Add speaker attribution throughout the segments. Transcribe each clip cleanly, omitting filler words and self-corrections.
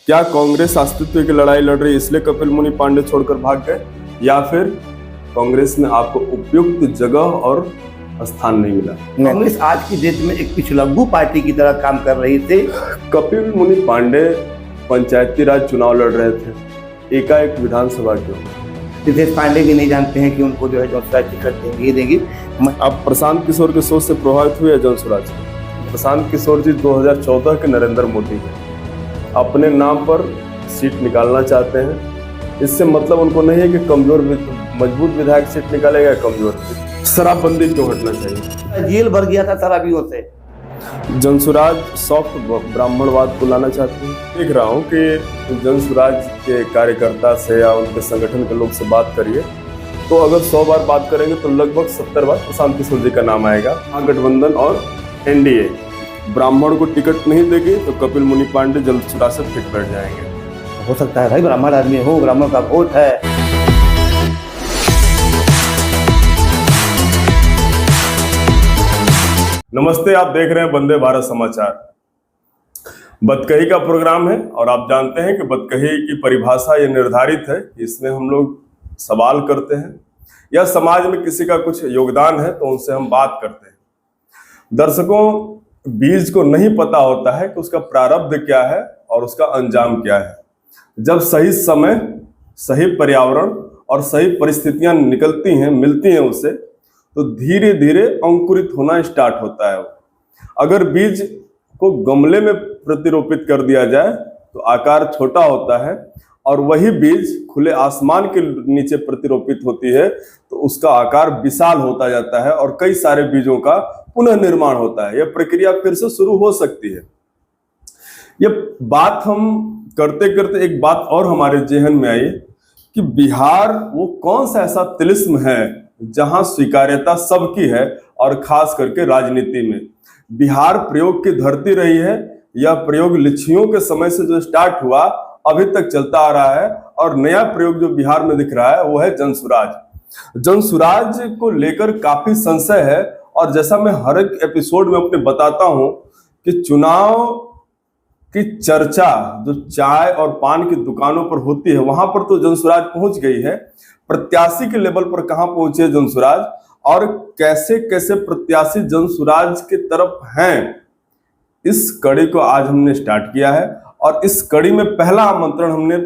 Speaker 1: क्या कांग्रेस अस्तित्व की लड़ाई लड़ रही इसलिए कपिल मुनि पांडे छोड़कर भाग गए, या फिर कांग्रेस में आपको उपयुक्त जगह और स्थान नहीं मिला?
Speaker 2: कांग्रेस आज की डेट में एक पिछलग्गू पार्टी की तरह काम कर रही थी।
Speaker 1: कपिल मुनि पांडे पंचायती राज चुनाव लड़ रहे थे, एकाएक विधानसभा क्यों?
Speaker 2: रितेश पांडे भी नहीं जानते हैं कि उनको जो है जौनसुराज टिकट देंगे।
Speaker 1: आप प्रशांत किशोर के सोच से प्रभावित हुए जौनसुराज? प्रशांत किशोर जी 2014 के नरेंद्र मोदी हैं, अपने नाम पर सीट निकालना चाहते हैं। इससे मतलब उनको नहीं है कि कमजोर मजबूत विधायक सीट निकालेगा, कमजोर। शराबबंदी क्यों हटना चाहिए?
Speaker 2: जेल भर गया था शराबियों से।
Speaker 1: जौनसुराज सॉफ्ट ब्राह्मणवाद को लाना चाहते हैं। देख रहा हूँ कि जौनसुराज के कार्यकर्ता से या उनके संगठन के लोग से बात करिए तो अगर 100 बार बात करेंगे तो लगभग 70 बार प्रशांत किशोर जी का नाम आएगा। गठबंधन और एनडीए ब्राह्मण को टिकट नहीं देगी तो कपिल मुनि पांडे जौनसुराज से फिट बैठ जाएंगे।
Speaker 2: हो सकता है भाई, ब्राह्मण आदमी हो, ब्राह्मण का वोट है।
Speaker 1: नमस्ते, आप देख रहे हैं वंदे भारत समाचार। बदकही का प्रोग्राम है और आप जानते हैं कि बदकही की परिभाषा ये निर्धारित है कि इसमें हम लोग सवाल करते हैं या समाज में किसी का कुछ योगदान है तो उनसे हम बात करते हैं। दर्शकों, बीज को नहीं पता होता है कि उसका प्रारब्ध क्या है और उसका अंजाम क्या है। जब सही समय, सही पर्यावरण और सही परिस्थितियां निकलती हैं, मिलती हैं उसे, तो धीरे धीरे अंकुरित होना स्टार्ट होता है। अगर बीज को गमले में प्रतिरोपित कर दिया जाए तो आकार छोटा होता है, और वही बीज खुले आसमान के नीचे प्रतिरोपित होती है तो उसका आकार विशाल होता जाता है और कई सारे बीजों का पुनः निर्माण होता है। यह प्रक्रिया फिर से शुरू हो सकती है। यह बात हम करते करते एक बात और हमारे जेहन में आई कि बिहार वो कौन सा ऐसा तिलिस्म है जहां स्वीकार्यता सबकी है, और खास करके राजनीति में। बिहार प्रयोग की धरती रही है। यह प्रयोग लिच्छियों के समय से जो स्टार्ट हुआ अभी तक चलता आ रहा है, और नया प्रयोग जो बिहार में दिख रहा है वो है जौनसुराज। जौनसुराज को लेकर काफी संशय है, और जैसा मैं हर एक एपिसोड में अपने बताता हूं कि चुनाव की चर्चा जो चाय और पान की दुकानों पर होती है वहां पर तो जौनसुराज पहुंच गई है। प्रत्याशी के लेवल पर कहां पहुंचे जौनसुराज, और कैसे कैसे प्रत्याशी जौनसुराज की तरफ हैं, इस कड़ी को आज हमने स्टार्ट किया है। और इस कड़ी में पहला आमंत्रण हमने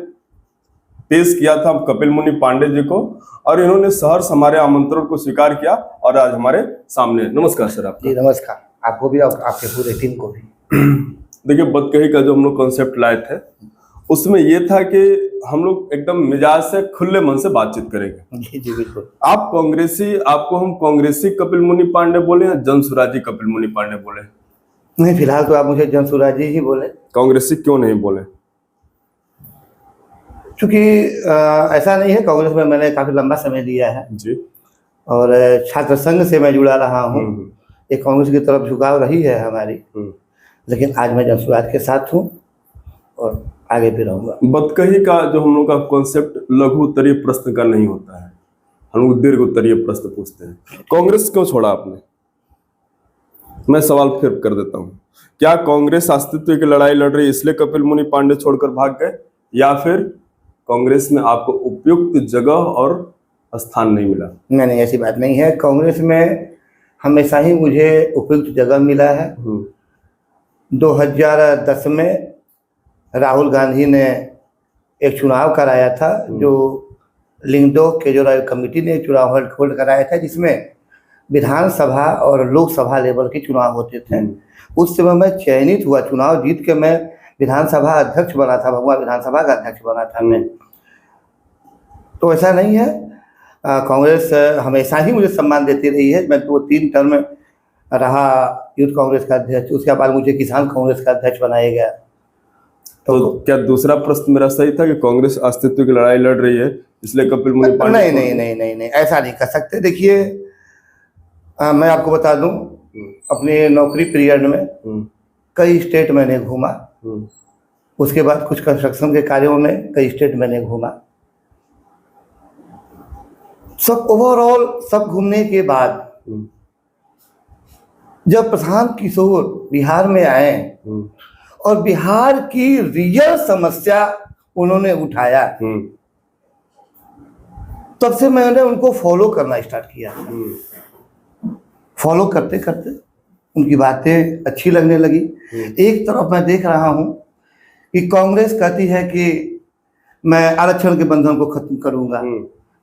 Speaker 1: पेश किया था कपिल मुनि पांडे जी को, और इन्होंने सहर्ष हमारे आमंत्रण को स्वीकार किया और आज हमारे सामने। नमस्कार सर। आपका
Speaker 2: जी नमस्कार, आपको भी और आपके पूरे टीम को भी।
Speaker 1: देखिए, बदकही का जो हम लोग कॉन्सेप्ट लाए थे उसमें यह था कि हम लोग एकदम मिजाज से खुले मन से बातचीत करेंगे।
Speaker 2: जी जी बिल्कुल।
Speaker 1: आप कांग्रेसी, आपको हम कांग्रेसी कपिल मुनि पांडे बोले या जौनसुराजी कपिल मुनि पांडे बोले?
Speaker 2: नहीं, फिलहाल तो आप मुझे जौनसुराजी ही बोले।
Speaker 1: कांग्रेसी क्यों नहीं बोले?
Speaker 2: क्योंकि ऐसा नहीं है, कांग्रेस में मैंने काफी लंबा समय दिया है
Speaker 1: जी,
Speaker 2: और छात्र संघ से मैं जुड़ा रहा हूँ। एक कांग्रेस की तरफ झुकाव रही है हमारी, लेकिन आज मैं जौनसुराज के साथ हूँ और आगे भी रहूंगा। बदकही
Speaker 1: का जो हम लोग का कॉन्सेप्ट लघु उत्तरीय प्रश्न का नहीं होता है, हम लोग दीर्घ उत्तरीय प्रश्न पूछते हैं। कांग्रेस क्यों छोड़ा आपने? मैं सवाल फिर कर देता हूँ। क्या कांग्रेस अस्तित्व की लड़ाई लड़ रही इसलिए कपिल मुनि पांडे छोड़कर भाग गए, या फिर कांग्रेस में आपको उपयुक्त जगह और स्थान नहीं मिला?
Speaker 2: नहीं, ऐसी बात नहीं है। कांग्रेस में हमेशा ही मुझे उपयुक्त जगह मिला है। 2010 में राहुल गांधी ने एक चुनाव कराया था, जो लिंगडो केजरीवाल कमेटी ने एक चुनाव होल्ड कराया था, जिसमें विधानसभा और लोकसभा लेवल के चुनाव होते थे। उस समय मैं चयनित हुआ, चुनाव जीत के मैं विधानसभा अध्यक्ष बना था, भगवा विधानसभा का अध्यक्ष बना था मैं। तो ऐसा नहीं है, कांग्रेस हमेशा ही मुझे सम्मान देती रही है। मैं तो 3 टर्म रहा यूथ कांग्रेस का अध्यक्ष, उसके बाद मुझे किसान कांग्रेस का अध्यक्ष बनाया गया।
Speaker 1: तो क्या दूसरा प्रश्न मेरा सही था कि कांग्रेस अस्तित्व की लड़ाई लड़ रही है इसलिए कपिल मुनि पांडे?
Speaker 2: नहीं, ऐसा नहीं कर सकते। देखिए, मैं आपको बता दूं, अपने नौकरी पीरियड में कई स्टेट मैंने घूमा। उसके बाद कुछ कंस्ट्रक्शन के कार्यों में कई स्टेट मैंने घूमा। सब ओवरऑल सब घूमने के बाद जब प्रशांत किशोर बिहार में आए और बिहार की रियल समस्या उन्होंने उठाया। तब से मैंने उनको फॉलो करना स्टार्ट किया। फॉलो करते करते उनकी बातें अच्छी लगने लगी। एक तरफ मैं देख रहा हूं कि कांग्रेस कहती है कि मैं आरक्षण के बंधन को खत्म करूंगा,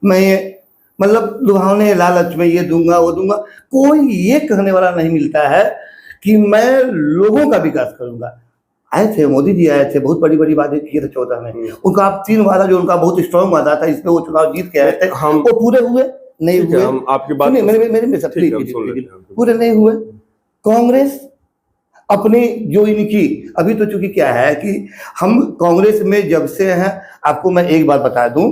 Speaker 2: मैं ये मतलब लुभावने लालच में ये दूंगा वो दूंगा। कोई ये कहने वाला नहीं मिलता है कि मैं लोगों का विकास करूंगा। आए थे मोदी जी, आए थे, बहुत बड़ी बड़ी बातें किए थे 14 में। उनका आप 3 वादा जो उनका बहुत स्ट्रॉन्ग वादा था, इसमें वो चुनाव जीत के आए थे, वो पूरे हुए नहीं हुए?
Speaker 1: हम आपकी बात
Speaker 2: पूरे नहीं हुए। कांग्रेस अपनी जो इनकी अभी तो चूंकि क्या है कि हम कांग्रेस में जब से हैं, आपको मैं एक बात बता दूं,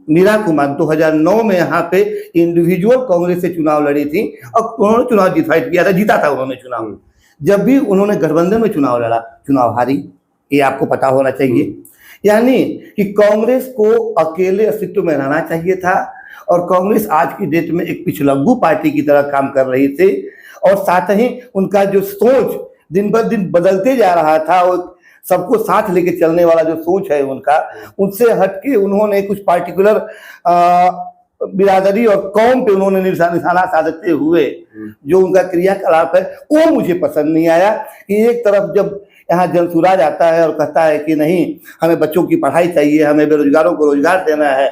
Speaker 2: मीरा कुमार 2009 में यहाँ पे इंडिविजुअल कांग्रेस से चुनाव लड़ी थी और उन्होंने चुनाव जीता था उन्होंने चुनाव। जब भी उन्होंने गठबंधन में चुनाव लड़ा, चुनाव हारी, ये आपको पता होना चाहिए। यानी कि कांग्रेस को अकेले अस्तित्व में रहना चाहिए था और कांग्रेस आज की डेट में एक पिछलग्गू पार्टी की तरह काम कर रही थी और साथ ही उनका जो सोच दिन ब दिन बदलते जा रहा था और सबको साथ लेके चलने वाला जो सोच है उनका, उनसे हटके उन्होंने कुछ पार्टिकुलर बिरादरी और कौम पे उन्होंने निशाना साधते हुए जो उनका क्रियाकलाप है वो मुझे पसंद नहीं आया। कि एक तरफ जब यहाँ जनसुराज आता है और कहता है कि नहीं हमें बच्चों की पढ़ाई चाहिए, हमें बेरोजगारों को रोजगार देना है,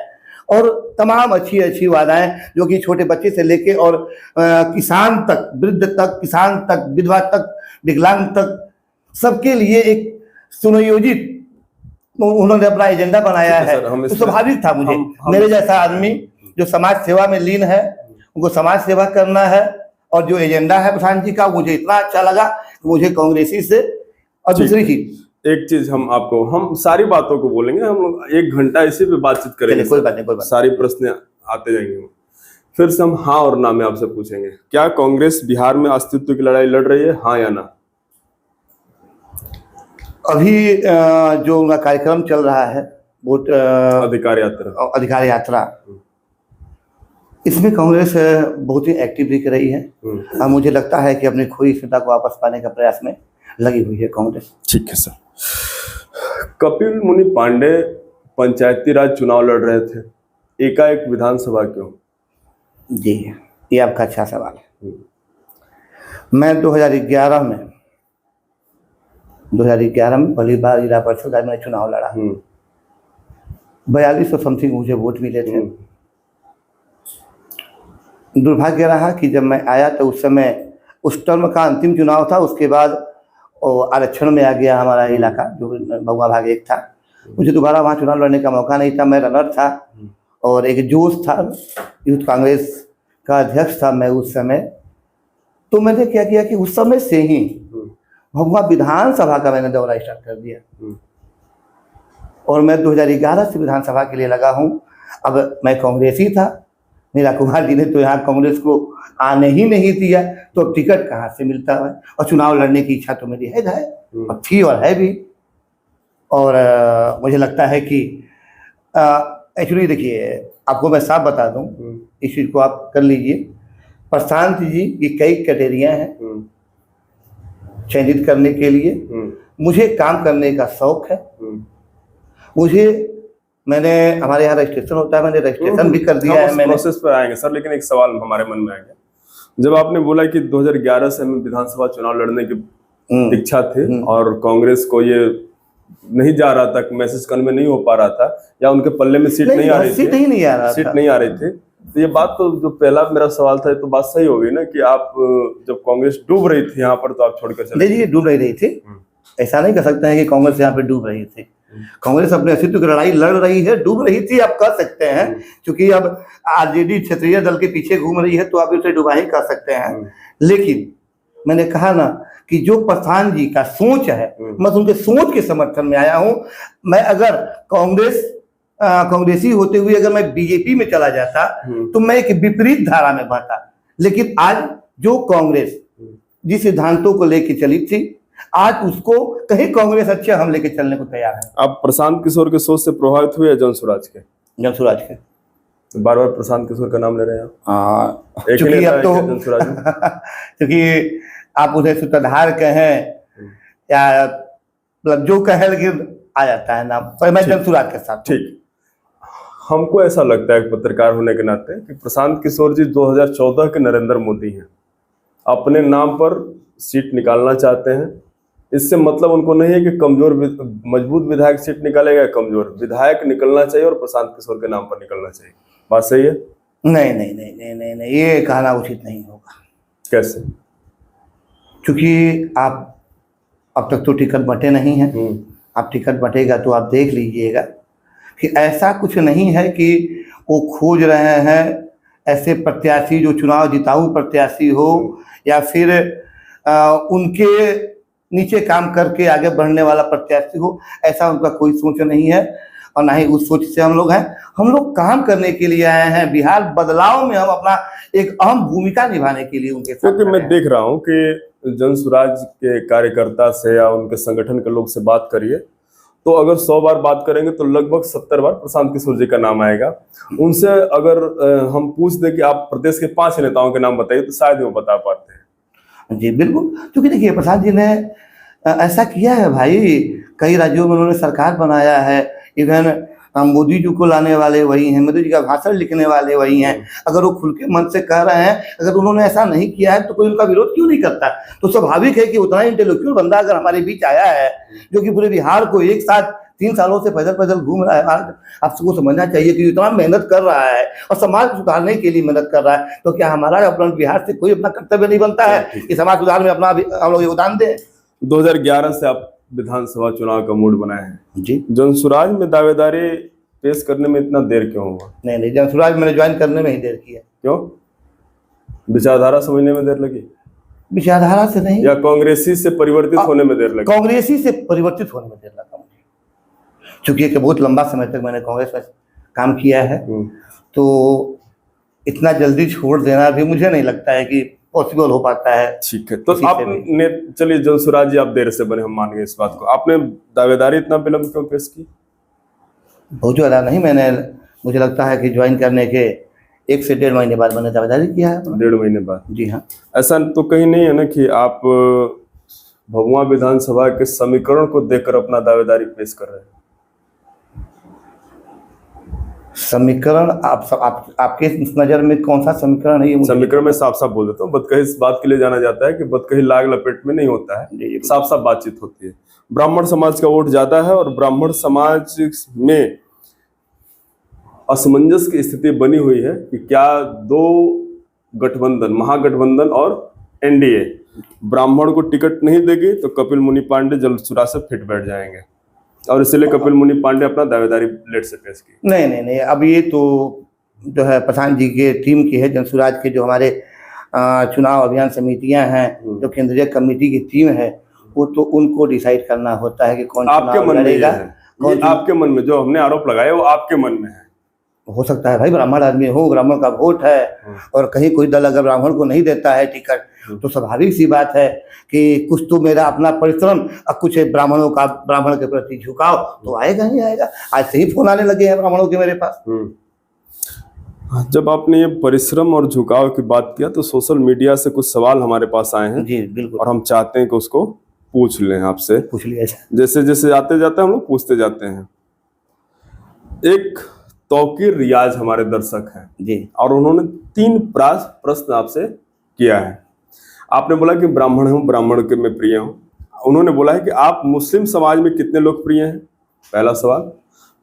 Speaker 2: और तमाम अच्छी अच्छी वादाएं जो कि छोटे बच्चे से लेके और किसान तक, वृद्ध तक, किसान तक, विधवा तक, विकलांग तक, सबके लिए एक सुनियोजित उन्होंने अपना एजेंडा बनाया है। तो स्वाभाविक था मुझे, मेरे जैसा आदमी जो समाज सेवा में लीन है, उनको समाज सेवा करना है और जो एजेंडा है प्रधान जी का, मुझे इतना अच्छा लगा कि मुझे कांग्रेसी से। और दूसरी चीज,
Speaker 1: एक चीज हम सारी बातों को बोलेंगे, हम लोग 1 घंटा इसी पे बातचीत करेंगे।
Speaker 2: कोई बात नहीं।
Speaker 1: सारी प्रश्न आते जाएंगे। फिर से हम हाँ और ना में आपसे पूछेंगे, क्या कांग्रेस बिहार में अस्तित्व की लड़ाई लड़ रही है, हाँ या ना?
Speaker 2: अभी जो उनका कार्यक्रम चल रहा है वोट अधिकार यात्रा, इसमें कांग्रेस बहुत ही एक्टिव दिख रही है और मुझे लगता है कि अपनी खोई सत्ता को वापस पाने का प्रयास में लगी हुई है कांग्रेस।
Speaker 1: ठीक है सर। कपिल मुनि पांडे पंचायती राज चुनाव लड़ रहे थे, एकाएक विधानसभा क्यों?
Speaker 2: जी, ये आपका अच्छा सवाल है। मैं 2011 में पहली बार जिला परिषद में चुनाव लड़ा। 4200 समथिंग मुझे वोट मिले थे। दुर्भाग्य रहा कि जब मैं आया तो उस समय उस टर्म का अंतिम चुनाव था, उसके बाद आरक्षण में आ गया हमारा इलाका जो बउआ भाग 1 था। मुझे दोबारा वहाँ चुनाव लड़ने का मौका नहीं था। मैं रनर था और एक जोश था, यूथ कांग्रेस का अध्यक्ष था मैं उस समय। तो मैंने क्या किया कि उस समय से ही भभुआ विधानसभा का मैंने दौरा स्टार्ट कर दिया और मैं 2011 से विधानसभा के लिए लगा हूँ। अब मैं कांग्रेसी था, मीरा कुमार जी ने तो यहाँ कांग्रेस को आने ही नहीं दिया, तो अब टिकट कहाँ से मिलता है? और चुनाव लड़ने की इच्छा तो मेरी है और थी और है भी। और मुझे लगता है कि एक्चुअली देखिए, आपको मैं साफ बता दूं, इस चीज़ को आप कर लीजिए। प्रशांत जी की कई क्राइटेरिया हैं चयनित करने के लिए। मुझे काम करने का शौक है। मैंने हमारे यहाँ रजिस्ट्रेशन होता है, मैंने रजिस्ट्रेशन भी कर दिया है। मैंने
Speaker 1: प्रोसेस पर आएंगे सर, लेकिन एक सवाल हमारे मन में आ गया। जब आपने बोला कि 2011 से हमें विधानसभा चुनाव लड़ने की इच्छा थी और कांग्रेस को ये नहीं जा रहा था, मैसेज कन्वे नहीं हो पा रहा था या उनके पल्ले में सीट नहीं आ रही थी, तो ये बात तो जो पहला मेरा सवाल था, तो बात सही हो गई ना कि आप जब कांग्रेस डूब रही थी यहाँ पर तो आप छोड़कर चले?
Speaker 2: नहीं जी, डूब नहीं रही थी। ऐसा नहीं कह सकते हैं कि कांग्रेस यहाँ पे डूब रही थी। कांग्रेस अपने अस्तित्व की लड़ाई लड़ रही है, डूब रही थी आप कह सकते हैं, क्योंकि अब आरजेडी क्षेत्रीय दल के पीछे घूम रही है तो आप उसे डुबा ही कर सकते हैं। लेकिन मैंने कहा ना कि जो प्रधान जी का सोच है, मैं उनके सोच के समर्थन में आया हूं। मैं अगर कांग्रेसी होते हुए अगर मैं बीजेपी में चला जाता तो मैं एक विपरीत धारा में बहता। लेकिन आज जो कांग्रेस जिस सिद्धांतों को लेकर चली थी, आज उसको कहीं कांग्रेस अच्छे हम लेके चलने को तैयार है।
Speaker 1: आप प्रशांत किशोर के सोच से प्रभावित हुए जनसुराज के?
Speaker 2: जनसुराज के
Speaker 1: तो बार बार प्रशांत किशोर का नाम ले रहे हैं आप।
Speaker 2: क्योंकि अब तो क्योंकि आप उसे सूत्रधार कहें या मतलब जो कहे लेकिन आ जाता है नाम, तो मैं जनसुराज के साथ।
Speaker 1: ठीक, हमको ऐसा लगता है पत्रकार होने के नाते कि प्रशांत किशोर जी 2014 के नरेंद्र मोदी हैं, अपने नाम पर सीट निकालना चाहते हैं। इससे मतलब उनको नहीं है कि कमजोर मजबूत विधायक सीट निकालेगा, कमजोर विधायक निकलना चाहिए और प्रशांत किशोर के नाम पर निकलना चाहिए। बात सही है?
Speaker 2: नहीं नहीं नहीं नहीं नहीं नहीं, ये कहना उचित नहीं होगा।
Speaker 1: कैसे?
Speaker 2: क्योंकि आप अब तक तो टिकट बटे नहीं हैं, अब टिकट बटेगा तो आप देख लीजिएगा कि ऐसा कुछ नहीं है कि वो खोज रहे हैं ऐसे प्रत्याशी जो चुनाव जिताऊ प्रत्याशी हो या फिर उनके नीचे काम करके आगे बढ़ने वाला प्रत्याशी हो, ऐसा उनका कोई सोच नहीं है और ना ही उस सोच से हम लोग हैं। हम लोग काम करने के लिए आए हैं, बिहार बदलाव में हम अपना एक अहम भूमिका निभाने के लिए उनके साथ।
Speaker 1: क्योंकि मैं देख रहा हूँ कि जनसुराज के कार्यकर्ता से या उनके संगठन के लोग से बात करिए तो अगर 100 बार बात करेंगे तो लगभग 70 बार प्रशांत किशोर जी का नाम आएगा। उनसे अगर हम पूछ दें कि आप प्रदेश के 5 नेताओं के नाम बताइए तो शायद वो बता पाते हैं।
Speaker 2: जी बिल्कुल, क्योंकि देखिए प्रसाद जी ने ऐसा किया है भाई, कई राज्यों में उन्होंने सरकार बनाया है। इवन मोदी जी को लाने वाले वही हैं, मोदी जी का भाषण लिखने वाले वही हैं। अगर वो खुल के मन से कह रहे हैं, अगर उन्होंने ऐसा नहीं किया है तो कोई उनका विरोध क्यों नहीं करता? तो स्वाभाविक है कि उतना इंटेलेक्चुअल बंदा अगर हमारे बीच आया है जो कि पूरे बिहार को एक साथ 3 सालों से पैदल पैदल घूम रहा है, आप सबको समझना चाहिए कि इतना मेहनत कर रहा है और समाज सुधारने के लिए मेहनत कर रहा है, तो क्या हमारा अपना बिहार से कोई अपना कर्तव्य नहीं बनता है कि समाज सुधार में अपना हम लोग योगदान दें?
Speaker 1: 2011 से आप विधानसभा चुनाव का मूड बनाए हैं
Speaker 2: जी।
Speaker 1: जनसुराज में दावेदारी पेश करने में इतना देर क्यों हुआ?
Speaker 2: नहीं, जनसुराज मैंने ज्वाइन करने में ही देर किया।
Speaker 1: क्यों? विचारधारा समझने में देर लगी?
Speaker 2: विचारधारा से नहीं,
Speaker 1: या कांग्रेसी से परिवर्तित होने में देर लगी?
Speaker 2: कांग्रेसी से परिवर्तित होने में देर लगा मुझे, क्योंकि एक बहुत लंबा समय तक मैंने कांग्रेस में काम किया है, तो इतना जल्दी छोड़ देना भी मुझे नहीं लगता है कि पॉसिबल हो पाता है। ठीक है, तो
Speaker 1: आपने, चलिए जनसुराज जी आप देर से बने, हम मान गए इस बात को, आपने दावेदारी इतना विलंब क्यों पेश की?
Speaker 2: बहुत ज़्यादा नहीं, मुझे लगता है कि ज्वाइन करने के 1 से 1.5 महीने बाद मैंने दावेदारी किया है।
Speaker 1: 1.5 महीने बाद?
Speaker 2: जी हाँ।
Speaker 1: ऐसा तो कहीं नहीं है ना कि आप भभुआ विधानसभा के समीकरण को देखकर अपना दावेदारी पेश कर रहे हैं?
Speaker 2: समीकरण आपके नजर में कौन सा समीकरण है? ये
Speaker 1: समीकरण में साफ साफ बोल देता हूँ, बदकही इस बात के लिए जाना जाता है कि बदकही लाग लपेट में नहीं होता है, साफ साफ बातचीत होती है। ब्राह्मण समाज का वोट ज्यादा है और ब्राह्मण समाज में असमंजस की स्थिति बनी हुई है कि क्या 2 गठबंधन, महागठबंधन और एनडीए ब्राह्मण को टिकट नहीं देगी तो कपिल मुनि पांडे जनसुराज से फिट बैठ जाएंगे और इसलिए कपिल मुनि पांडे अपना दावेदारी लेट से पेश की।
Speaker 2: नहीं, अब ये तो जो है प्रशांत जी के टीम की है, जनसुराज के जो हमारे चुनाव अभियान समितियां हैं, जो केंद्रीय कमेटी की टीम है, वो तो उनको डिसाइड करना होता है कि कौन
Speaker 1: आपके मन में है, आपके मन में जो हमने आरोप लगाया वो आपके मन में है।
Speaker 2: हो सकता है भाई, ब्राह्मण आदमी हो, ब्राह्मण का वोट है और कहीं कोई दल अगर ब्राह्मण को नहीं देता है टिकट तो स्वाभाविक सी बात है कि कुछ तो मेरा अपना परिश्रम और कुछ ब्राह्मणों का, ब्राह्मण के प्रति झुकाव तो आएगा ही आएगा। आज से ही फोन आने लगे हैं ब्राह्मणों के मेरे पास।
Speaker 1: जब आपने ये परिश्रम और झुकाव की बात किया तो सोशल मीडिया से कुछ सवाल हमारे पास आए हैं।
Speaker 2: जी बिल्कुल,
Speaker 1: और हम चाहते हैं कि उसको पूछ लें आपसे।
Speaker 2: पूछ लिया,
Speaker 1: जैसे जैसे आते जाते हम लोग पूछते जाते हैं। एक तौकीर रियाज हमारे दर्शक हैं
Speaker 2: जी, और
Speaker 1: उन्होंने 3 प्रश्न आपसे किया है। आपने बोला कि ब्राह्मण हूँ, ब्राह्मण के मैं प्रिय हूँ। उन्होंने बोला है कि आप मुस्लिम समाज में कितने लोकप्रिय हैं, पहला सवाल।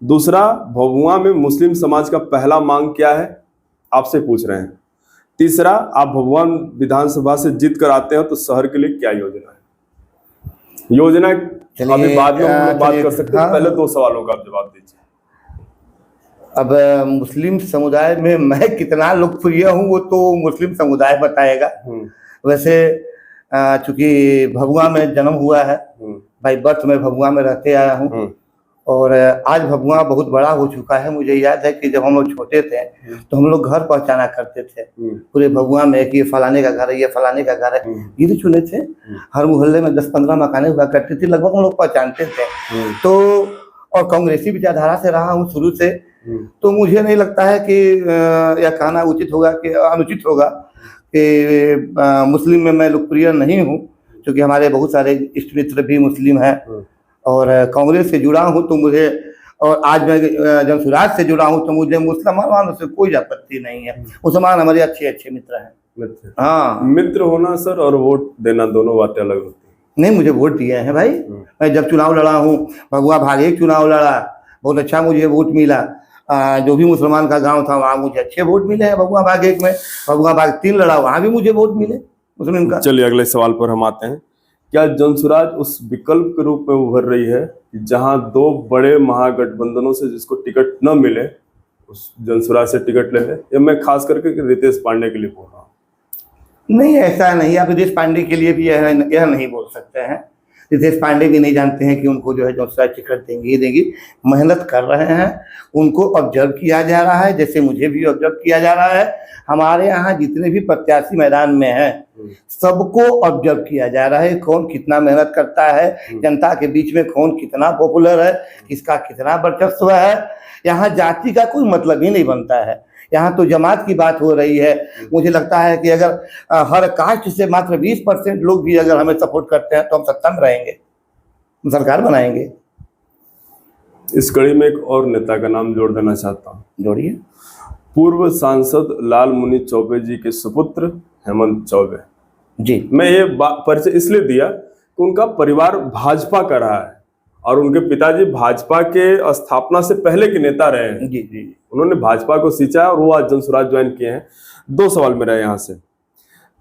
Speaker 1: दूसरा, भभुआ में मुस्लिम समाज का पहला मांग क्या है, आपसे पूछ रहे हैं। तीसरा, आप भभुआ विधानसभा से जीत कर आते हैं तो शहर के लिए क्या योजना है? योजना अभी बाद में हम लोग बात कर सकते हैं, पहले 2 सवालों का आप जवाब दीजिए।
Speaker 2: अब मुस्लिम समुदाय में मैं कितना लोकप्रिय हूँ वो तो मुस्लिम समुदाय बताएगा। वैसे चूंकि भभुआ में जन्म हुआ है, भाई बर्थ में भभुआ में रहते आया हूँ और आज भभुआ बहुत बड़ा हो चुका है। मुझे याद है कि जब हम लोग छोटे थे तो हम लोग घर पहचाना करते थे पूरे भभुआ में कि ये फलाने का घर है, ये फलाने का घर है, गिर चुने थे। हर मोहल्ले में 10-15 मकाने हुआ करती थी, लगभग हम लोग पहचानते थे। तो और कांग्रेसी विचारधारा से रहा हूँ शुरू से, तो मुझे नहीं लगता है कि यह कहना उचित होगा कि अनुचित होगा कि मुस्लिम में मैं लोकप्रिय नहीं हूँ, क्योंकि हमारे बहुत सारे इष्ट मित्र भी मुस्लिम हैं और कांग्रेस से जुड़ा हूँ तो मुझे, और आज मैं जनसुराज से जुड़ा हूँ तो मुझे मुसलमानों से कोई आपत्ति नहीं है। मुसलमान हमारे अच्छे अच्छे मित्र हैं।
Speaker 1: मित्र,
Speaker 2: हाँ,
Speaker 1: मित्र होना सर और वोट देना दोनों बातें अलग होती हैं।
Speaker 2: नहीं मुझे वोट दिए हैं भाई। मैं जब चुनाव लड़ा हूँ, भगवा भाग एक चुनाव लड़ा, बहुत अच्छा मुझे वोट मिला। जो भी मुसलमान का गांव था वहाँ मुझे अच्छे वोट मिले हैं। भगवा भाग एक में, भगवा भाग 3 लड़ा, वहाँ भी मुझे वोट मिले मुस्लिम का।
Speaker 1: चलिए अगले सवाल पर हम आते हैं। क्या जनसुराज उस विकल्प के रूप में उभर रही है कि जहां 2 बड़े महागठबंधनों से जिसको टिकट न मिले उस जनसुराज से टिकट ले ले? या मैं खास करके रितेश पांडे के लिए बोल रहा हूँ।
Speaker 2: नहीं, ऐसा नहीं। आप रितेश पांडे के लिए भी यह नहीं बोल सकते हैं। रितेश पांडे भी नहीं जानते हैं कि उनको जो है जनसुराज टिकट देंगी ही देंगी। मेहनत कर रहे हैं, उनको ऑब्जर्व किया जा रहा है, जैसे मुझे भी ऑब्जर्व किया जा रहा है। हमारे यहाँ जितने भी प्रत्याशी मैदान में हैं सबको ऑब्जर्व किया जा रहा है, कौन कितना मेहनत करता है, जनता के बीच में कौन कितना पॉपुलर है, किसका कितना वर्चस्व है। यहाँ जाति का कोई मतलब ही नहीं बनता है, यहाँ तो जमात की बात हो रही है। मुझे लगता है कि अगर हर कास्ट से मात्र 20% लोग भी अगर हमें सपोर्ट करते हैं तो हम सत्ता में रहेंगे, सरकार बनाएंगे।
Speaker 1: इस कड़ी में एक और नेता का नाम जोड़ देना चाहता हूँ।
Speaker 2: जोड़िए।
Speaker 1: पूर्व सांसद लालमुनि चौबे जी के सुपुत्र हेमंत चौबे
Speaker 2: जी।
Speaker 1: मैं ये परिचय इसलिए दिया कि उनका परिवार भाजपा का रहा है और उनके पिताजी भाजपा के स्थापना से पहले के नेता रहे हैं।
Speaker 2: जी जी।
Speaker 1: उन्होंने भाजपा को सींचा और वो आज जनसुराज ज्वाइन किए हैं। 2 सवाल मेरा यहाँ से।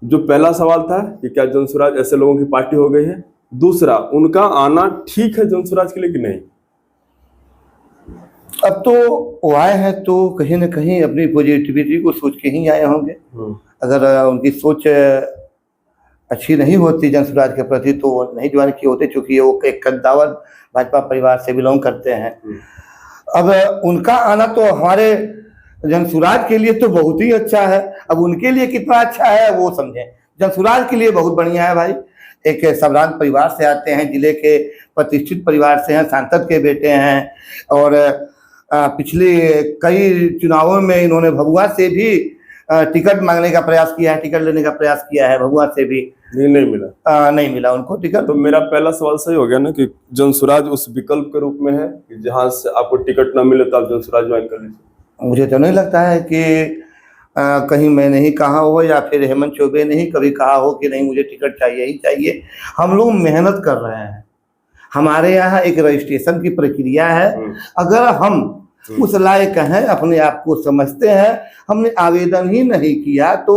Speaker 1: जो पहला सवाल था कि क्या जनसुराज ऐसे लोगों की पार्टी हो गई है? दूसरा, उनका आना ठीक है जनसुराज के लिए कि नहीं?
Speaker 2: अब तो वो आए हैं तो कहीं ना कहीं अपनी पॉजिटिविटी को सोच के ही आए होंगे। अगर उनकी सोच अच्छी नहीं होती जनसुराज के प्रति तो वो नहीं ज्वाइन किए होते, क्योंकि वो एक कद्दावर भाजपा परिवार से बिलोंग करते हैं। अब उनका आना तो हमारे जनसुराज के लिए तो बहुत ही अच्छा है। अब उनके लिए कितना अच्छा है वो समझें। जनसुराज के लिए बहुत बढ़िया है भाई। एक सम्राट परिवार से आते हैं, जिले के प्रतिष्ठित परिवार से हैं, सांसद के बेटे हैं और पिछले कई चुनावों में इन्होंने भभुआ से भी टिकट मांगने का प्रयास किया है, टिकट लेने का प्रयास किया है भभुआ से भी।
Speaker 1: नहीं मिला।
Speaker 2: नहीं मिला उनको टिकट।
Speaker 1: तो मेरा पहला सवाल सही हो गया ना कि जनसुराज उस विकल्प के रूप में है कि जहां से आपको टिकट ना मिले तो आप जनसुराज ज्वाइन कर लीजिए।
Speaker 2: मुझे तो नहीं लगता है कि कहीं मैंने ही कहा हो या फिर हेमंत चौबे ने ही कभी कहा हो कि नहीं मुझे टिकट चाहिए ही चाहिए। हम लोग मेहनत कर रहे हैं। हमारे यहाँ एक रजिस्ट्रेशन की प्रक्रिया है। अगर हम उस लायक हैं, अपने आप को समझते हैं, हमने आवेदन ही नहीं किया तो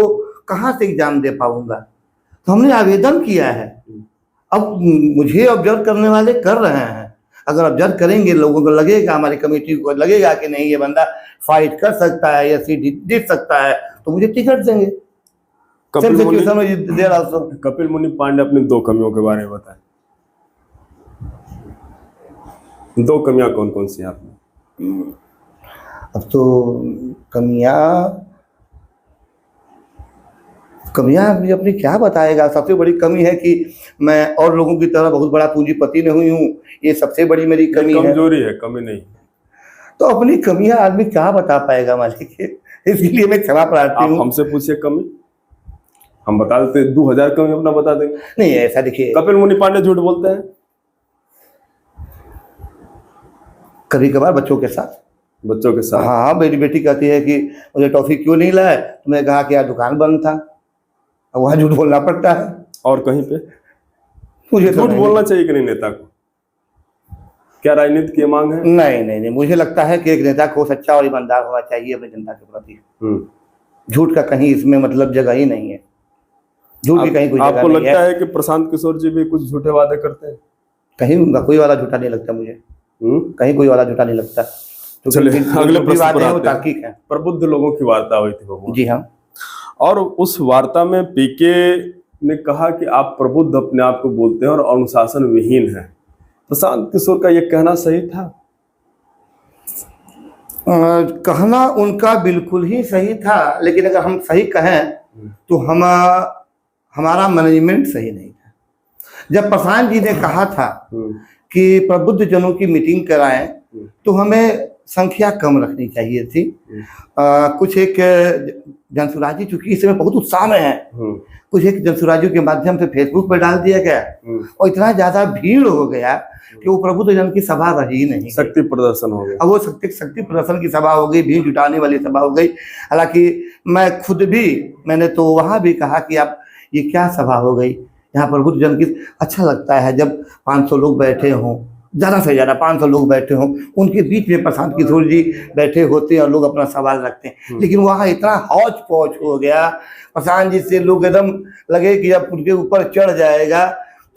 Speaker 2: कहाँ से एग्जाम दे पाऊंगा? तो हमने आवेदन किया है। अब मुझे ऑब्जर्व करने वाले कर रहे हैं। अगर ऑब्जर्व करेंगे, लोगों को लगेगा, हमारी कमेटी को लगेगा कि नहीं ये बंदा फाइट कर सकता है या सीट जीत सकता है तो मुझे टिकट देंगे।
Speaker 1: कपिल मुनि पांडे अपनी 2 कमियों के बारे में बताएं। 2 कमियां कौन कौन सी आपने?
Speaker 2: अब तो कमियां भी अपनी क्या बताएगा। सबसे बड़ी कमी है कि मैं और लोगों की तरह बहुत बड़ा पूंजीपति नहीं हुई हूँ, ये सबसे बड़ी मेरी कमी है।
Speaker 1: कमजोरी है, कमी नहीं।
Speaker 2: तो अपनी कमियां आदमी क्या बता पाएगा मालिक, इसलिए मैं क्षमा प्रार्थी हूँ।
Speaker 1: हमसे पूछिए कमी, हम बता देते 2000 कमी अपना बता देंगे।
Speaker 2: नहीं ऐसा देखिए,
Speaker 1: कपिल मुनि पांडे झूठ बोलते हैं
Speaker 2: कभी कभार बच्चों के साथ। हाँ, मेरी बेटी कहती है कि मुझे टॉफी क्यों नहीं लाए, तो मैं कहा कि यार दुकान बंद था, अब वहाँ झूठ बोलना पड़ता है।
Speaker 1: और कहीं पे
Speaker 2: मुझे
Speaker 1: झूठ बोलना चाहिए कि नहीं नेता को? क्या राजनीति की मांग है?
Speaker 2: नहीं, मुझे लगता है कि एक नेता को सच्चा और ईमानदार होना चाहिए अपनी जनता के प्रति। झूठ का कहीं इसमें मतलब जगह ही नहीं है। झूठ की कहीं कोई जगह नहीं है।
Speaker 1: आपको लगता है कि प्रशांत किशोर जी भी कुछ झूठे वादे करते हैं?
Speaker 2: कहीं उनका कोई वाला झूठा नहीं लगता मुझे। कहीं कोई वाला झूठा नहीं लगता।
Speaker 1: तो अगले प्रश्न पर आते
Speaker 2: हैं।
Speaker 1: प्रबुद्ध लोगों की वार्ता हुई थी।
Speaker 2: जी हाँ।
Speaker 1: और उस वार्ता में पीके ने कहा कि आप प्रबुद्ध अपने आप को बोलते हैं और अनुशासन विहीन है। प्रशांत किशोर का यह कहना सही था?
Speaker 2: कहना उनका बिल्कुल ही सही था, लेकिन अगर हम सही कहें तो हमारा मैनेजमेंट सही नहीं था। जब प्रशांत जी ने कहा था कि प्रबुद्ध जनों की मीटिंग कराएं तो हमें संख्या कम रखनी चाहिए थी। कुछ एक जनसुराजी चूंकि इस समय बहुत उत्साह में है, कुछ एक जनसुराजी के माध्यम से फेसबुक पर डाल दिया गया और इतना ज्यादा भीड़ हो गया कि वो प्रबुद्ध जन की सभा रही नहीं,
Speaker 1: शक्ति प्रदर्शन हो गया।
Speaker 2: अब वो शक्ति प्रदर्शन की सभा हो गई, भीड़ जुटाने वाली सभा हो गई। हालांकि मैं खुद भी, मैंने तो वहां भी कहा कि आप ये क्या सभा हो गई, यहाँ प्रबुद्ध जन की। अच्छा लगता है जब 500 लोग बैठे हों, ज़्यादा से ज़्यादा 500 लोग बैठे हों, उनके बीच में प्रशांत किशोर जी बैठे होते हैं और लोग अपना सवाल रखते हैं। लेकिन वहाँ इतना हौच पौच हो गया, प्रशांत जी से लोग एकदम लगे कि अब उनके ऊपर चढ़ जाएगा।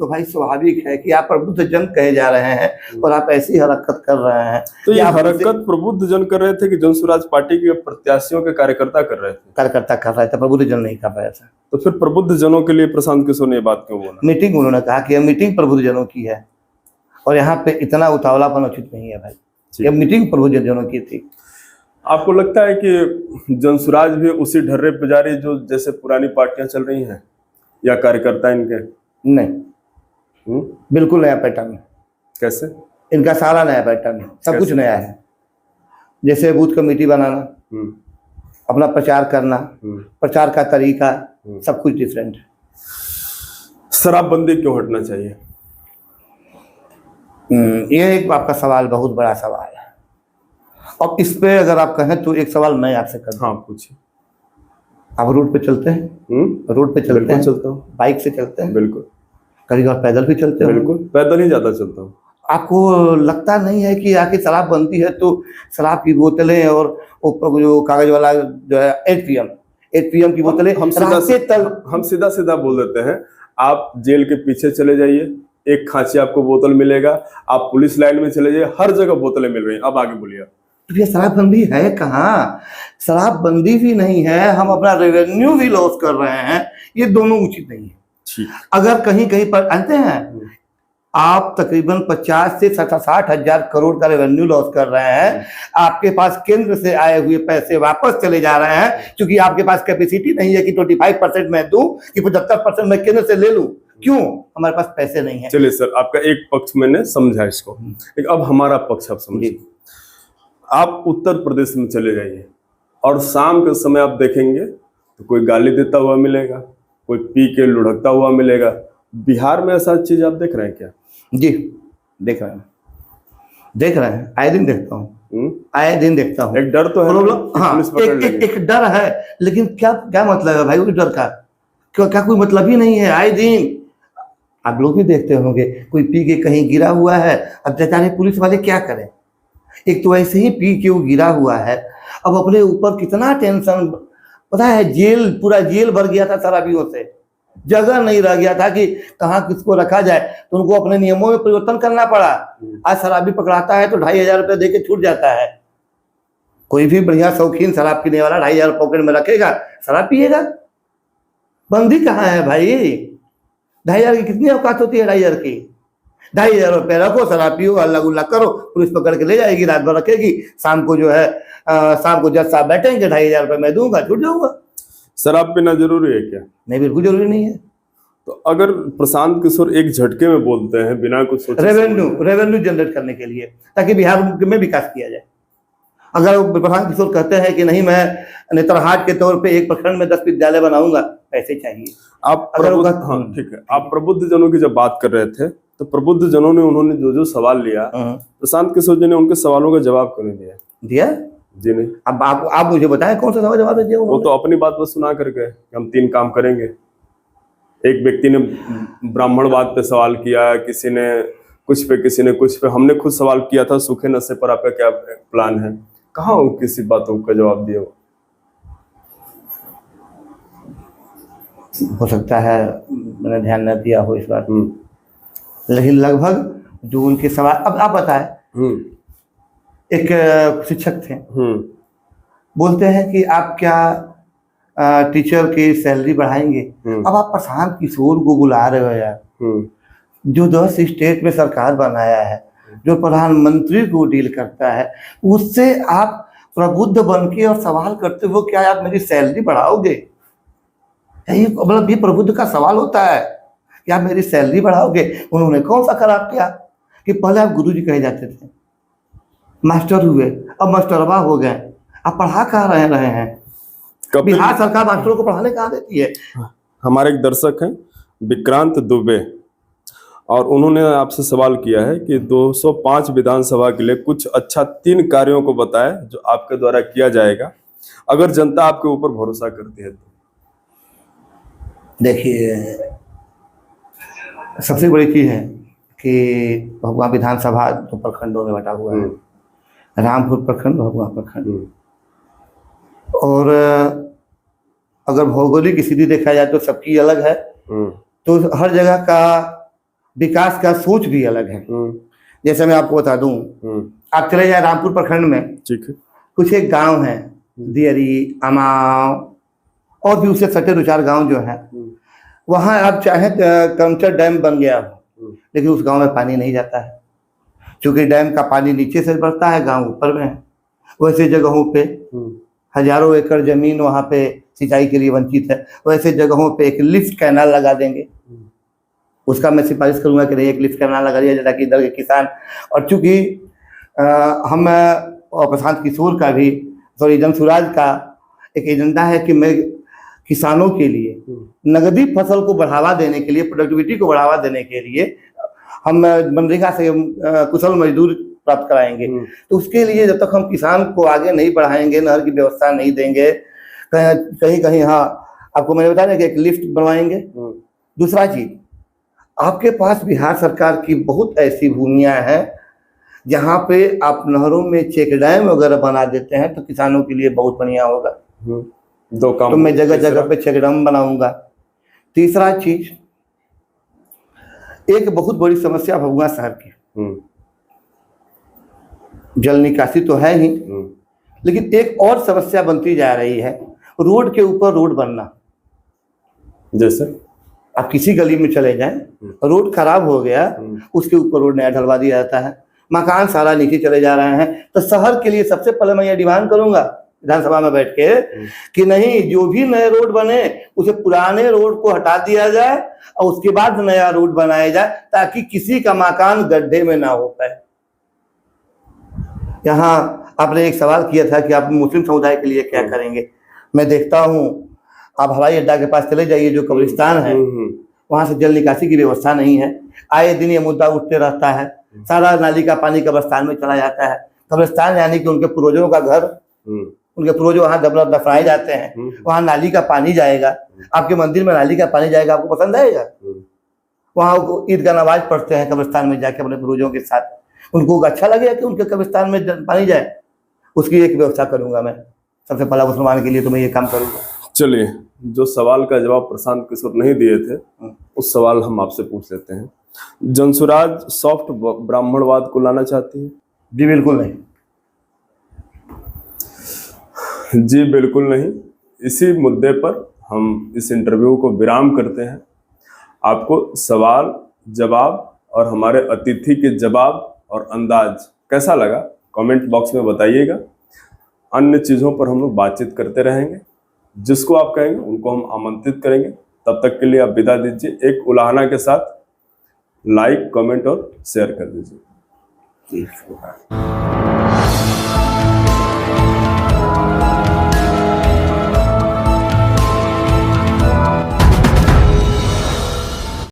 Speaker 2: तो भाई स्वाभाविक है कि आप प्रबुद्ध जन कहे जा रहे हैं और आप ऐसी हरकत कर रहे हैं।
Speaker 1: तो ये हरकत प्रबुद्ध जन कर रहे थे कि जनसुराज पार्टी के प्रत्याशियों के कार्यकर्ता कर रहे थे?
Speaker 2: कार्यकर्ता कर रहे थे, प्रबुद्ध जन नहीं कर रहे थे।
Speaker 1: तो फिर प्रबुद्ध जनों के लिए प्रशांत किशोर ने ये बात क्यों बोला?
Speaker 2: मीटिंग, उन्होंने कहा कि यह मीटिंग प्रबुद्ध जनों की है और यहाँ पे इतना उतावलापन उचित नहीं है भाई, यह मीटिंग प्रबुद्ध जनों की थी।
Speaker 1: आपको लगता है कि जनसुराज भी उसी ढर्रे पे जा रही जो जैसे पुरानी पार्टियां चल रही हैं, या कार्यकर्ता इनके?
Speaker 2: नहीं, बिल्कुल नया पैटर्न है।
Speaker 1: कैसे?
Speaker 2: इनका सारा नया पैटर्न है, सब कुछ नया है। जैसे बूथ कमेटी बनाना, अपना प्रचार करना, प्रचार का तरीका, सब कुछ डिफरेंट है।
Speaker 1: शराबबंदी क्यों हटना चाहिए?
Speaker 2: ये एक आपका सवाल बहुत बड़ा सवाल है। अब इस पे अगर आप कहें तो एक सवाल मैं आपसे करता हूं।
Speaker 1: हाँ, पूछिए।
Speaker 2: आप रोड पे चलते हैं? रोड पे चलते हैं?
Speaker 1: चलता हूँ।
Speaker 2: बाइक से चलते हैं?
Speaker 1: बिल्कुल।
Speaker 2: कभी कभार पैदल भी चलते हैं?
Speaker 1: बिल्कुल, पैदल ही ज्यादा चलता हूँ।
Speaker 2: आपको लगता नहीं है कि आके शराब बनती है तो शराब की बोतलें और ऊपर जो कागज वाला जो है 8 PM की बोतलें
Speaker 1: हम सीधा सीधा बोल देते हैं, आप जेल के पीछे चले जाइए, एक खांची आपको बोतल मिलेगा, आप पुलिस लाइन में चले जाइए, हर जगह बोतलें मिल रही हैं। अब आगे बोलिए।
Speaker 2: तो ये शराबबंदी है कहाँ? शराबबंदी भी नहीं है, हम अपना रेवेन्यू भी लॉस कर रहे हैं, ये दोनों उचित नहीं है। अगर कहीं कहीं पर आते हैं आप तकरीबन 50 से 60 हजार करोड़ का रेवेन्यू लॉस कर रहे हैं, आपके पास केंद्र से आए हुए पैसे वापस चले जा रहे हैं, क्योंकि आपके पास कैपेसिटी नहीं है कि 25% मैं दूं, कि 75% मैं केंद्र से ले लूं। क्यों? हमारे पास पैसे नहीं है।
Speaker 1: चलिए सर, आपका एक पक्ष मैंने समझा इसको, अब हमारा पक्ष आप समझिए। आप उत्तर प्रदेश में चले जाइए और शाम के समय आप देखेंगे तो कोई गाली देता हुआ मिलेगा, कोई पी के लुढ़कता हुआ मिलेगा। बिहार में ऐसा चीज आप देख रहे हैं क्या?
Speaker 2: जी देख रहे हैं, आए दिन देखता हूँ, आए दिन देखता हूँ।
Speaker 1: एक डर तो है,
Speaker 2: हाँ, एक डर है, लेकिन क्या मतलब है भाई उस डर का? क्या कोई मतलब ही नहीं है। आए दिन आप लोग भी देखते होंगे, कोई पी के कहीं गिरा हुआ है, अब बेचारे पुलिस वाले क्या करें? एक तो ऐसे ही पी के वो गिरा हुआ है, अब अपने ऊपर कितना टेंशन, पता है पूरा जेल भर गया था शराबियों से, जगह नहीं रह गया था कि कहाँ किसको रखा जाए, तो उनको अपने नियमों में परिवर्तन करना पड़ा। आज शराबी पकड़ाता है तो 2500 रुपये दे के छूट जाता है। कोई भी बढ़िया शौकीन शराब पीने वाला 2500 पॉकेट में रखेगा, शराब पिएगा। बंदी कहाँ है भाई? 2500 की कितनी औकात होती है? 2500 की 2500 रुपये रखो, शराब पियो, अल्लाह गुल्ला करो, पुलिस पकड़ के ले जाएगी, रात भर रखेगी, शाम को जो है शाम को जज साहब बैठेंगे, 2500 रुपये मैं दूंगा, छूट जाऊंगा।
Speaker 1: शराब पीना जरूरी है क्या?
Speaker 2: नहीं, बिल्कुल जरूरी नहीं है।
Speaker 1: तो अगर प्रशांत किशोर एक झटके में बोलते हैं बिना कुछ सोचे,
Speaker 2: रेवेन्यू जनरेट करने के लिए, ताकि बिहार में विकास किया जाए। अगर प्रशांत किशोर कहते हैं कि नहीं मैं नेतरहाट के तौर पे एक प्रखंड में 10 विद्यालय बनाऊंगा, पैसे चाहिए।
Speaker 1: आप हाँ ठीक है, आप प्रबुद्ध जनों की जब बात कर रहे थे तो प्रबुद्ध जनों ने उन्होंने जो सवाल लिया, प्रशांत किशोर जी ने उनके सवालों का जवाब क्यों नहीं दिया? जी नहीं।
Speaker 2: अब आप मुझे बताएं कौन सा सवाल जवाब दिया?
Speaker 1: वो तो अपनी बात बस सुना कर गए, हम 3 काम करेंगे। एक व्यक्ति ने ब्राह्मणवाद पे सवाल किया, किसी ने कुछ पे, किसी ने कुछ पे, हमने खुद सवाल किया था सूखे नशे पर आपका क्या प्लान है। कहाँ हो किसी बातों का जवाब दिया?
Speaker 2: हो सकता है मैंने ध्यान न दिया हो इस बात, लेकिन लगभग जो उनके सवाल, अब आप बताएं। एक शिक्षक थे, बोलते हैं कि आप क्या टीचर की सैलरी बढ़ाएंगे? अब आप प्रशांत किशोर को बुला रहे हो यार, जो 10 स्टेट में सरकार बनाया है, जो प्रधानमंत्री को डील करता है, उससे आप प्रबुद्ध बन के और सवाल करते हो क्या आप मेरी सैलरी बढ़ाओगे? मतलब ये प्रबुद्ध का सवाल होता है कि आप मेरी सैलरी बढ़ाओगे? उन्होंने कौन सा खराब किया कि पहले आप गुरुजी कहे जाते थे, मास्टर हुए, अब मास्टरबा हो गए, आप पढ़ा कहाँ रहे हैं?
Speaker 1: कपिल
Speaker 2: बिहार सरकार मास्टरों को पढ़ाने कहाँ देती है?
Speaker 1: हमारे एक दर्शक हैं विक्रांत दुबे, और उन्होंने आपसे सवाल किया है कि 205 विधानसभा के लिए कुछ अच्छा 3 कार्यों को बताएं जो आपके द्वारा किया जाएगा अगर जनता आपके ऊपर भरोसा करती है तो।
Speaker 2: देखिए, सबसे बड़ी चीज़ है कि भभुआ विधानसभा 2 प्रखंडों में बटा हुआ है, रामपुर प्रखंड, भभुआ प्रखंड। और अगर भौगोलिक स्थिति देखा जाए तो सबकी अलग है, तो हर जगह का विकास का सोच भी अलग है। जैसे मैं आपको बता दूं, आप चले जाए रामपुर प्रखंड में,
Speaker 1: ठीक है,
Speaker 2: कुछ एक गांव है दियरी, अमाव और भी उससे सटे 2-4 गांव जो है, वहां आप चाहे कमचर डैम बन गया हो, लेकिन उस गांव में पानी नहीं जाता है, क्योंकि डैम का पानी नीचे से बढ़ता है, गांव ऊपर में है। वैसे जगहों पे हजारों एकड़ जमीन वहां पे सिंचाई के लिए वंचित है, वैसे जगहों पे एक लिफ्ट कैनाल लगा देंगे। उसका मैं सिफारिश करूंगा कि नहीं, एक लिफ्ट कैनाल लगा दिया जाए कि इधर के किसान, और चूंकि हम प्रशांत किशोर का भी, सॉरी जमसुराज का एक एजेंडा है कि मैं किसानों के लिए नगदी फसल को बढ़ावा देने के लिए, प्रोडक्टिविटी को बढ़ावा देने के लिए हम मनरेगा से कुशल मजदूर प्राप्त कराएंगे। तो उसके लिए जब तक हम किसान को आगे नहीं बढ़ाएंगे, नहर की व्यवस्था नहीं देंगे, कहीं कहीं, हाँ आपको मैंने बताया कि एक लिफ्ट बनवाएंगे। दूसरा चीज, आपके पास बिहार सरकार की बहुत ऐसी भूमियां हैं जहाँ पे आप नहरों में चेक डैम वगैरह बना देते हैं तो किसानों के लिए बहुत बढ़िया होगा।
Speaker 1: 2 काम
Speaker 2: तो मैं जगह जगह पे चेक डैम बनाऊंगा। तीसरा चीज, एक बहुत बड़ी समस्या भभुआ शहर की, जल निकासी तो है ही, लेकिन एक और समस्या बनती जा रही है, रोड के ऊपर रोड बनना।
Speaker 1: जैसे
Speaker 2: आप किसी गली में चले जाएं, रोड खराब हो गया, उसके ऊपर रोड नया डलवा दिया जाता है, मकान सारा नीचे चले जा रहे हैं। तो शहर के लिए सबसे पहले मैं ये डिमांड करूंगा विधानसभा में बैठ के कि नहीं, जो भी नए रोड बने उसे पुराने रोड को हटा दिया जाए और उसके बाद नया रोड बनाया जाए, ताकि किसी का मकान गड्ढे में ना हो पाए। यहाँ आपने एक सवाल किया था कि आप मुस्लिम समुदाय के लिए क्या करेंगे। मैं देखता हूँ, आप हवाई अड्डा के पास चले जाइए, जो कब्रिस्तान है, वहां से जल निकासी की व्यवस्था नहीं है। आए दिन ये मुद्दा उठते रहता है, सारा नाली का पानी कब्रिस्तान में चला जाता है। कब्रिस्तान यानी कि उनके पूर्वजों का घर, उनके पूर्वज वहां दफनाए जाते हैं, वहां नाली का पानी जाएगा। आपके मंदिर में नाली का पानी जाएगा, आपको पसंद आएगा? वहां ईद का नमाज पढ़ते हैं कब्रिस्तान में जाके अपने पूर्वजों के साथ, उनको अच्छा लगेगा कि उनके कब्रिस्तान में पानी जाए? उसकी एक व्यवस्था करूंगा मैं, सबसे पहला मुसलमान के लिए तो मैं ये काम करूंगा।
Speaker 1: चलिए, जो सवाल का जवाब प्रशांत किशोर नहीं दिए थे, उस सवाल हम आपसे पूछ लेते हैं। जमसुराज सॉफ्ट ब्राह्मणवाद को लाना चाहती है?
Speaker 2: जी बिल्कुल नहीं।
Speaker 1: जी बिल्कुल नहीं। इसी मुद्दे पर हम इस इंटरव्यू को विराम करते हैं। आपको सवाल जवाब और हमारे अतिथि के जवाब और अंदाज कैसा लगा, कमेंट बॉक्स में बताइएगा। अन्य चीज़ों पर हम लोग बातचीत करते रहेंगे, जिसको आप कहेंगे उनको हम आमंत्रित करेंगे। तब तक के लिए आप विदा दीजिए एक उलाहना के साथ। लाइक, कमेंट और शेयर कर दीजिए।